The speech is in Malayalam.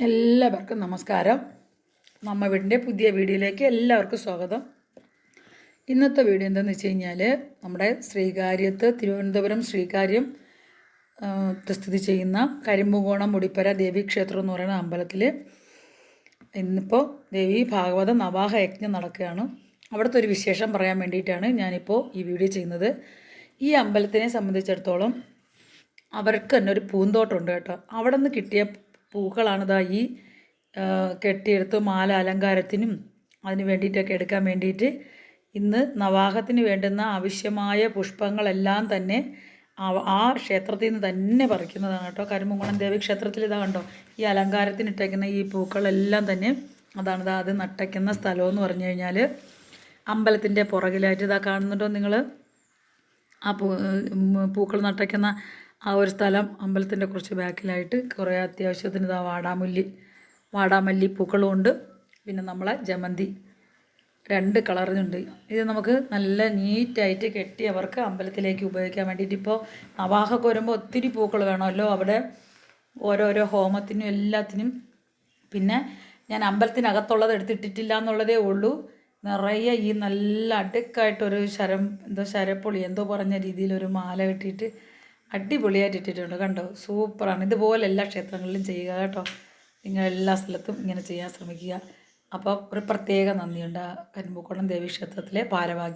എല്ലാവർക്കും നമസ്കാരം. നമ്മ വീടിൻ്റെ പുതിയ വീഡിയോയിലേക്ക് എല്ലാവർക്കും സ്വാഗതം. ഇന്നത്തെ വീഡിയോ എന്താണെന്ന് വെച്ച് കഴിഞ്ഞാൽ നമ്മുടെ ശ്രീകാര്യത്ത് തിരുവനന്തപുരം ശ്രീകാര്യം സ്ഥിതി ചെയ്യുന്ന കരിമ്പുകോണം മുടിപ്പര ദേവീക്ഷേത്രം എന്ന് പറയുന്ന അമ്പലത്തിൽ ഇന്നിപ്പോൾ ദേവി ഭാഗവത നവാഹ യജ്ഞം നടക്കുകയാണ്. അവിടുത്തെ ഒരു വിശേഷം പറയാൻ വേണ്ടിയിട്ടാണ് ഞാനിപ്പോൾ ഈ വീഡിയോ ചെയ്യുന്നത്. ഈ അമ്പലത്തിനെ സംബന്ധിച്ചിടത്തോളം അവർക്ക് തന്നെ ഒരു പൂന്തോട്ടമുണ്ട് കേട്ടോ. അവിടെ നിന്ന് കിട്ടിയ പൂക്കളാണിതാ ഈ കെട്ടിയെടുത്ത് മാല അലങ്കാരത്തിനും അതിന് വേണ്ടിയിട്ടൊക്കെ എടുക്കാൻ വേണ്ടിയിട്ട് ഇന്ന് നവാഹത്തിന് വേണ്ടുന്ന ആവശ്യമായ പുഷ്പങ്ങളെല്ലാം തന്നെ ആ ക്ഷേത്രത്തിൽ നിന്ന് തന്നെ പറിക്കുന്നതാണ് കേട്ടോ. കരിമ്പുകോണം ദേവി ക്ഷേത്രത്തിൽ ഇതാ കണ്ടോ, ഈ അലങ്കാരത്തിന് ഇട്ടേക്കുന്ന ഈ പൂക്കളെല്ലാം തന്നെ അതാണിതാ അത് നട്ടയ്ക്കുന്ന സ്ഥലമെന്ന് പറഞ്ഞു കഴിഞ്ഞാൽ അമ്പലത്തിൻ്റെ പുറകിലായിട്ട് ഇതാ കാണുന്നുണ്ടോ നിങ്ങൾ, ആ പൂക്കൾ നട്ടയ്ക്കുന്ന ആ ഒരു സ്ഥലം അമ്പലത്തിൻ്റെ കുറച്ച് ബാക്കിലായിട്ട് കുറേ അത്യാവശ്യത്തിന് ഇതാ വാടാമല്ലി പൂക്കളും ഉണ്ട്. പിന്നെ നമ്മളെ ജമന്തി 2 കളറിനുണ്ട്. ഇത് നമുക്ക് നല്ല നീറ്റായിട്ട് കെട്ടി അവർക്ക് അമ്പലത്തിലേക്ക് ഉപയോഗിക്കാൻ വേണ്ടിയിട്ട്. ഇപ്പോൾ നവാഹമൊക്കെ വരുമ്പോൾ ഒത്തിരി പൂക്കൾ വേണമല്ലോ അവിടെ ഓരോരോ ഹോമത്തിനും എല്ലാത്തിനും. പിന്നെ ഞാൻ അമ്പലത്തിനകത്തുള്ളത് എടുത്തിട്ടിട്ടില്ല എന്നുള്ളതേ ഉള്ളൂ. നിറയെ ഈ നല്ല അടുക്കായിട്ടൊരു ശരപ്പൊളി എന്തോ പറഞ്ഞ രീതിയിലൊരു മാല കെട്ടിയിട്ട് അടിപൊളിയായിട്ട് ഇട്ടിട്ടുണ്ട്. കണ്ടോ, സൂപ്പറാണ്. ഇതുപോലെ എല്ലാ ക്ഷേത്രങ്ങളിലും ചെയ്യുക കേട്ടോ. നിങ്ങൾ എല്ലാ സ്ഥലത്തും ഇങ്ങനെ ചെയ്യാൻ ശ്രമിക്കുക. അപ്പോൾ ഒരു പ്രത്യേക നന്ദിയുണ്ട് കരിമ്പുകോണം ദേവീക്ഷേത്രത്തിലെ ഭാരവാഹി